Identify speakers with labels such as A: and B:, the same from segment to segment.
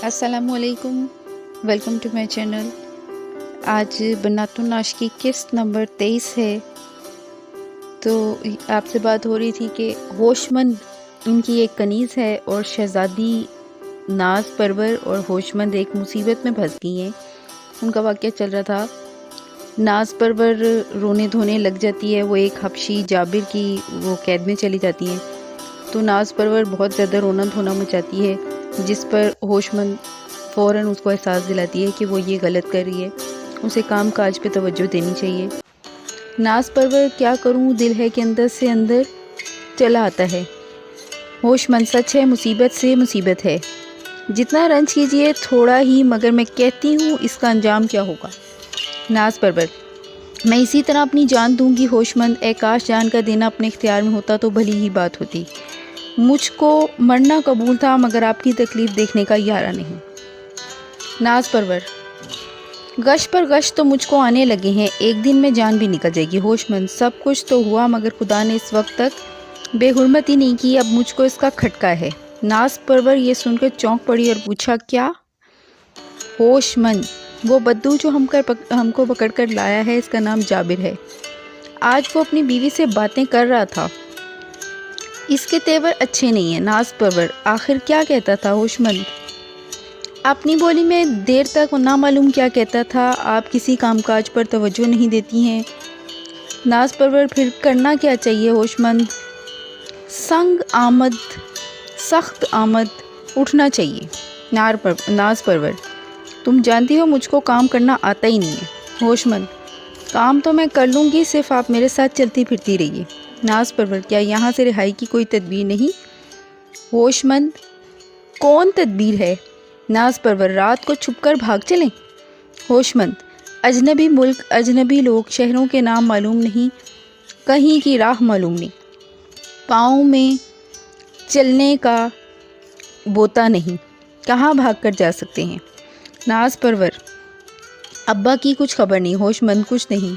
A: السلام علیکم، welcome to my channel. آج بنات الناش کی قسط نمبر 23 ہے۔ تو آپ سے بات ہو رہی تھی کہ ہوشمند ان کی ایک کنیز ہے اور شہزادی ناز پرور اور ہوشمند ایک مصیبت میں پھنس گئی ہیں۔ ان کا واقعہ چل رہا تھا۔ ناز پرور رونے دھونے لگ جاتی ہے، وہ ایک حبشی جابر کی وہ قید میں چلی جاتی ہیں۔ تو ناز پرور بہت زیادہ رونا دھونا مچاتی ہے، جس پر ہوشمند فوراً اس کو احساس دلاتی ہے کہ وہ یہ غلط کر رہی ہے، اسے کام کاج پہ توجہ دینی چاہیے۔ ناز پرور کیا کروں دل ہے کہ اندر سے اندر چلا آتا ہے۔ ہوشمند سچ ہے، مصیبت سے مصیبت ہے، جتنا رنج کیجیے تھوڑا ہی، مگر میں کہتی ہوں اس کا انجام کیا ہوگا۔ ناز پرور میں اسی طرح اپنی جان دوں گی ہوشمند، اے کاش جان کا دینا اپنے اختیار میں ہوتا تو بھلی ہی بات ہوتی۔ مجھ کو مرنا قبول تھا مگر آپ کی تکلیف دیکھنے کا یارہ نہیں۔ ناز پرور گش پر گش تو مجھ کو آنے لگے ہیں، ایک دن میں جان بھی نکل جائے گی۔ ہوشمند سب کچھ تو ہوا مگر خدا نے اس وقت تک بے حرمتی نہیں کی، اب مجھ کو اس کا کھٹکا ہے۔ ناز پرور یہ سن کر چونک پڑی اور پوچھا کیا؟ ہوشمند وہ بدو جو ہم کو پکڑ کر لایا ہے، اس کا نام جابر ہے۔ آج وہ اپنی بیوی سے باتیں کر رہا تھا، اس کے تیور اچھے نہیں ہیں۔ ناز پرور آخر کیا کہتا تھا؟ ہوشمند اپنی بولی میں دیر تک نہ معلوم کیا کہتا تھا، آپ کسی کام کاج پر توجہ نہیں دیتی ہیں۔ ناز پرور پھر کرنا کیا چاہیے؟ ہوشمند سنگ آمد سخت آمد اٹھنا چاہیے۔ ناز پرور تم جانتی ہو مجھ کو کام کرنا آتا ہی نہیں ہے۔ ہوشمند کام تو میں کر لوں گی، صرف آپ میرے ساتھ چلتی پھرتی رہیے۔ ناز پرور کیا یہاں سے رہائی کی کوئی تدبیر نہیں؟ ہوشمند کون تدبیر ہے؟ ناز پرور رات کو چھپ کر بھاگ چلیں۔ ہوشمند اجنبی ملک، اجنبی لوگ، شہروں کے نام معلوم نہیں، کہیں کی راہ معلوم نہیں، پاؤں میں چلنے کا بوتا نہیں، کہاں بھاگ کر جا سکتے ہیں؟ ناز پرور ابا کی کچھ خبر نہیں۔ ہوشمند کچھ نہیں۔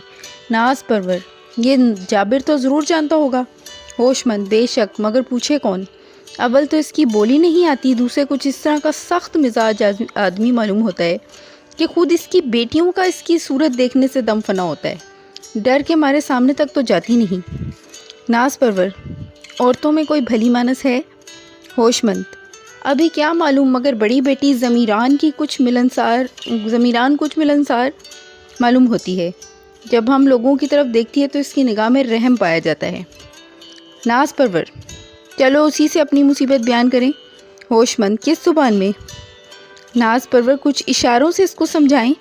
A: ناز پرور یہ جابر تو ضرور جانتا ہوگا۔ ہوشمند بے شک، مگر پوچھے کون؟ اول تو اس کی بولی نہیں آتی، دوسرے کچھ اس طرح کا سخت مزاج آدمی معلوم ہوتا ہے کہ خود اس کی بیٹیوں کا اس کی صورت دیکھنے سے دم فنا ہوتا ہے، ڈر کے مارے سامنے تک تو جاتی نہیں۔ ناز پرور عورتوں میں کوئی بھلی مانس ہے؟ ہوشمند ابھی کیا معلوم، مگر بڑی بیٹی ضمیران کچھ ملنسار معلوم ہوتی ہے، جب ہم لوگوں کی طرف دیکھتی ہے تو اس کی نگاہ میں رحم پایا جاتا ہے۔ ناز پرور چلو اسی سے اپنی مصیبت بیان کریں۔ ہوشمند کس زبان میں؟ ناز پرور کچھ اشاروں سے اس کو سمجھائیں۔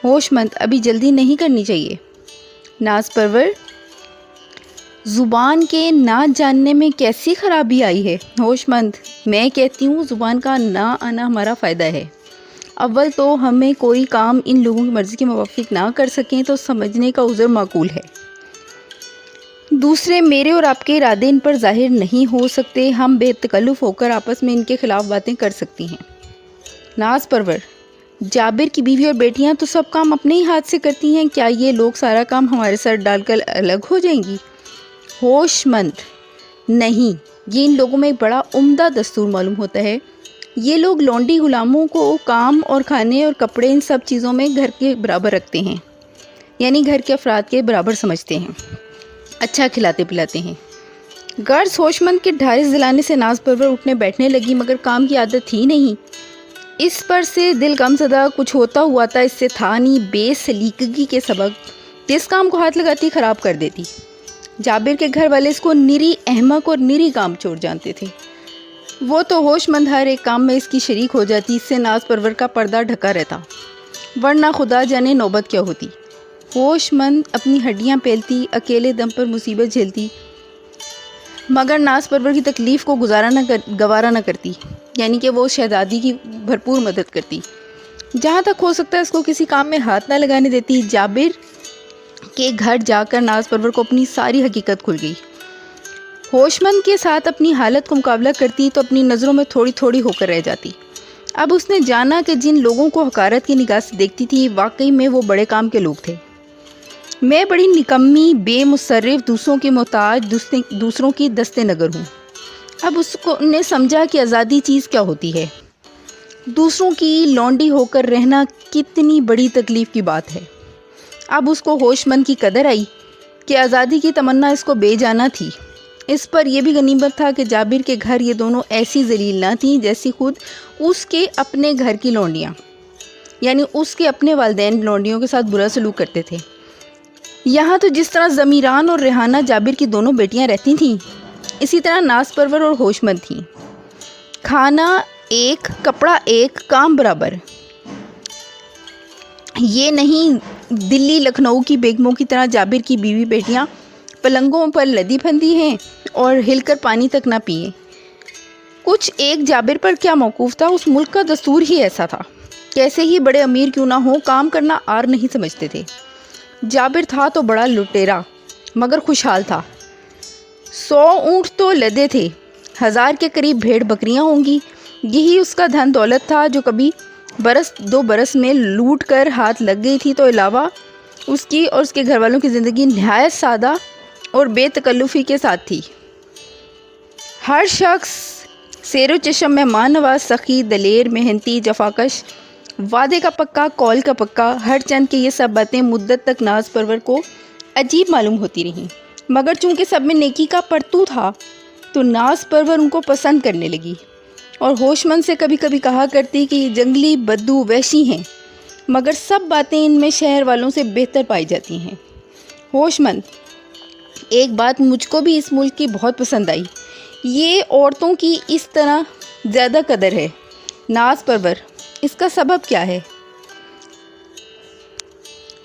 A: ہوشمند ابھی جلدی نہیں کرنی چاہیے۔ ناز پرور زبان کے نہ جاننے میں کیسی خرابی آئی ہے؟ ہوشمند میں کہتی ہوں زبان کا نہ آنا ہمارا فائدہ ہے۔ اول تو ہمیں کوئی کام ان لوگوں کی مرضی کے موافق نہ کر سکیں تو سمجھنے کا عذر معقول ہے، دوسرے میرے اور آپ کے ارادے ان پر ظاہر نہیں ہو سکتے، ہم بے تکلف ہو کر آپس میں ان کے خلاف باتیں کر سکتی ہیں۔ ناز پرور جابر کی بیوی اور بیٹیاں تو سب کام اپنے ہی ہاتھ سے کرتی ہیں، کیا یہ لوگ سارا کام ہمارے سر ڈال کر الگ ہو جائیں گی؟ ہوشمند نہیں، یہ ان لوگوں میں ایک بڑا عمدہ دستور معلوم ہوتا ہے، یہ لوگ لونڈی غلاموں کو کام اور کھانے اور کپڑے ان سب چیزوں میں گھر کے برابر رکھتے ہیں، یعنی گھر کے افراد کے برابر سمجھتے ہیں، اچھا کھلاتے پلاتے ہیں۔ غرض ہوشمند کے ڈھارس دلانے سے ناز پرور اٹھنے بیٹھنے لگی، مگر کام کی عادت تھی نہیں، اس پر سے دل غم زدہ کچھ ہوتا ہوا تھا، اس سے تھا نہیں، بے سلیقگی کے سبب جس کام کو ہاتھ لگاتی خراب کر دیتی۔ جابر کے گھر والے اس کو نری احمق اور نری کام چور جانتے تھے، وہ تو ہوشمند ہر ایک کام میں اس کی شریک ہو جاتی، اس سے ناز پرور کا پردہ ڈھکا رہتا، ورنہ خدا جانے نوبت کیا ہوتی۔ ہوشمند اپنی ہڈیاں پیلتی، اکیلے دم پر مصیبت جھیلتی، مگر ناز پرور کی تکلیف کو گوارا نہ کرتی، یعنی کہ وہ شہزادی کی بھرپور مدد کرتی، جہاں تک ہو سکتا ہے اس کو کسی کام میں ہاتھ نہ لگانے دیتی۔ جابر کے گھر جا کر ناز پرور کو اپنی ساری حقیقت کھل گئی، ہوشمند کے ساتھ اپنی حالت کا مقابلہ کرتی تو اپنی نظروں میں تھوڑی تھوڑی ہو کر رہ جاتی۔ اب اس نے جانا کہ جن لوگوں کو حقارت کی نگاہ سے دیکھتی تھی واقعی میں وہ بڑے کام کے لوگ تھے۔ میں بڑی نکمی، بے مصرف، دوسروں کی محتاج، دوسروں کی دست نگر ہوں۔ اب اس کو نے سمجھا کہ آزادی چیز کیا ہوتی ہے۔ دوسروں کی لونڈی ہو کر رہنا کتنی بڑی تکلیف کی بات ہے۔ اب اس کو ہوش مند کی قدر آئی کہ آزادی کی تمنا اس کو بے جانا تھی۔ اس پر یہ بھی غنیمت تھا کہ جابر کے گھر یہ دونوں ایسی ذلیل نہ تھیں جیسی خود اس کے اپنے گھر کی لونڈیاں، یعنی اس کے اپنے والدین لونڈیوں کے ساتھ برا سلوک کرتے تھے۔ یہاں تو جس طرح ضمیران اور ریحانہ جابر کی دونوں بیٹیاں رہتی تھیں، اسی طرح ناز پرور اور ہوش مند تھیں۔ کھانا ایک، کپڑا ایک، کام برابر۔ یہ نہیں دلی لکھنؤ کی بیگموں کی طرح جابر کی بیوی بیٹیاں پلنگوں پر لدی پھندی ہیں اور ہل کر پانی تک نہ پیئیں۔ کچھ ایک جابر پر کیا موقوف تھا، اس ملک کا دستور ہی ایسا تھا۔ کیسے ہی بڑے امیر کیوں نہ ہوں، کام کرنا آر نہیں سمجھتے تھے۔ جابر تھا تو بڑا لٹیرا مگر خوشحال تھا۔ 100 اونٹ تو لدے تھے، 1000 کے قریب بھیڑ بکریاں ہوں گی۔ یہی اس کا دھن دولت تھا جو کبھی برس 2 برس میں لوٹ کر ہاتھ لگ گئی تھی۔ تو علاوہ اس کی اور اس کے گھر والوں کی زندگی نہایت سادہ اور بے تکلفی کے ساتھ تھی۔ ہر شخص سیر و چشم، مہمان نواز، سخی، دلیر، محنتی، جفاکش، وعدے کا پکا، قول کا پکا، ہر چند کے یہ سب باتیں مدت تک ناز پرور کو عجیب معلوم ہوتی رہیں، مگر چونکہ سب میں نیکی کا پرتو تھا تو ناز پرور ان کو پسند کرنے لگی اور ہوش مند سے کبھی کبھی کہا کرتی کہ یہ جنگلی بدو وحشی ہیں، مگر سب باتیں ان میں شہر والوں سے بہتر پائی جاتی ہیں۔ ہوش مند، ایک بات مجھ کو بھی اس ملک کی بہت پسند آئی، یہ عورتوں کی اس طرح زیادہ قدر ہے۔ ناز پرور، اس کا سبب کیا ہے؟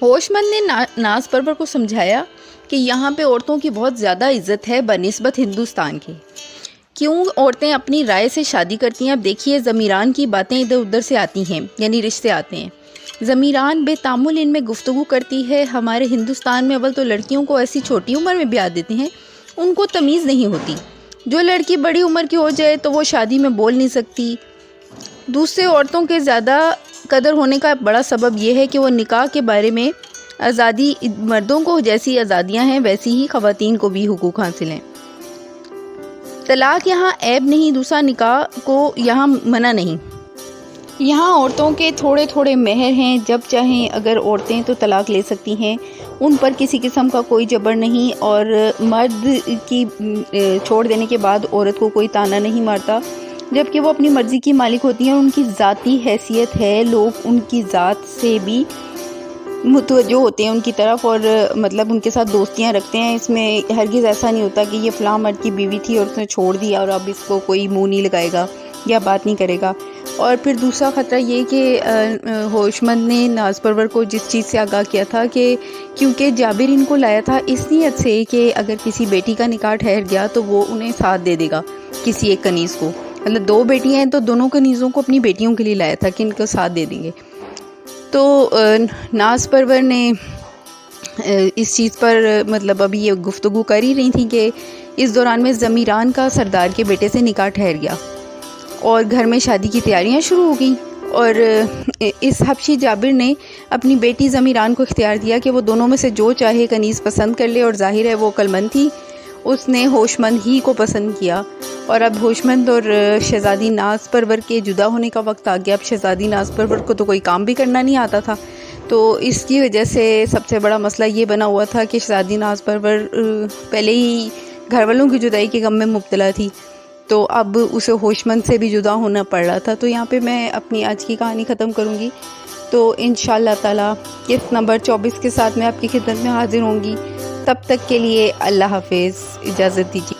A: ہوش مند نے ناز پرور کو سمجھایا کہ یہاں پہ عورتوں کی بہت زیادہ عزت ہے بنسبت ہندوستان کے۔ کیوں عورتیں اپنی رائے سے شادی کرتی ہیں؟ اب دیکھیے، ضمیران کی باتیں ادھر ادھر سے آتی ہیں، یعنی رشتے آتے ہیں۔ ضمیران بے تعمل ان میں گفتگو کرتی ہے۔ ہمارے ہندوستان میں اول تو لڑکیوں کو ایسی چھوٹی عمر میں بیاہ دیتے ہیں، ان کو تمیز نہیں ہوتی۔ جو لڑکی بڑی عمر کی ہو جائے تو وہ شادی میں بول نہیں سکتی۔ دوسرے عورتوں کے زیادہ قدر ہونے کا بڑا سبب یہ ہے کہ وہ نکاح کے بارے میں آزادی، مردوں کو جیسی آزادیاں ہیں ویسی ہی خواتین کو بھی حقوق حاصل ہیں۔ طلاق یہاں عیب نہیں، دوسرا نکاح کو یہاں منع نہیں۔ یہاں عورتوں کے تھوڑے تھوڑے مہر ہیں، جب چاہیں اگر عورتیں تو طلاق لے سکتی ہیں، ان پر کسی قسم کا کوئی جبر نہیں، اور مرد کی چھوڑ دینے کے بعد عورت کو کوئی طعنہ نہیں مارتا، جبکہ وہ اپنی مرضی کی مالک ہوتی ہیں، ان کی ذاتی حیثیت ہے، لوگ ان کی ذات سے بھی متوجہ ہوتے ہیں ان کی طرف، اور مطلب ان کے ساتھ دوستیاں رکھتے ہیں۔ اس میں ہرگز ایسا نہیں ہوتا کہ یہ فلاں مرد کی بیوی تھی اور اس نے چھوڑ دیا اور اب اس کو کوئی منہ نہیں لگائے گا یا بات نہیں کرے گا۔ اور پھر دوسرا خطرہ یہ کہ ہوش مند نے ناز پرور کو جس چیز سے آگاہ کیا تھا کہ کیونکہ جابر ان کو لایا تھا اس نیت سے کہ اگر کسی بیٹی کا نکاح ٹھہر گیا تو وہ انہیں ساتھ دے دے گا کسی ایک کنیز کو، مطلب 2 بیٹیاں ہیں تو دونوں کنیزوں کو اپنی بیٹیوں کے لیے لایا تھا کہ ان کو ساتھ دے دیں گے۔ تو ناز پرور نے اس چیز پر مطلب ابھی یہ گفتگو کر ہی رہی تھی کہ اس دوران میں ضمیران کا سردار کے بیٹے سے نکاح ٹھہر گیا اور گھر میں شادی کی تیاریاں شروع ہو گئیں، اور اس حبشی جابر نے اپنی بیٹی ضمیران کو اختیار دیا کہ وہ دونوں میں سے جو چاہے کنیز پسند کر لے، اور ظاہر ہے وہ عقل مند تھی، اس نے ہوش مند ہی کو پسند کیا۔ اور اب ہوش مند اور شہزادی ناز پرور کے جدا ہونے کا وقت آ گیا۔ اب شہزادی ناز پرور کو تو کوئی کام بھی کرنا نہیں آتا تھا، تو اس کی وجہ سے سب سے بڑا مسئلہ یہ بنا ہوا تھا کہ شہزادی ناز پرور پہلے ہی گھر والوں کی جدائی کے غم میں مبتلا تھی، تو اب اسے ہوش مند سے بھی جدا ہونا پڑ رہا تھا۔ تو یہاں پہ میں اپنی آج کی کہانی ختم کروں گی، تو انشاءاللہ تعالی قسط نمبر 24 کے ساتھ میں آپ کی خدمت میں حاضر ہوں گی۔ تب تک کے لیے اللہ حافظ، اجازت دیجیے۔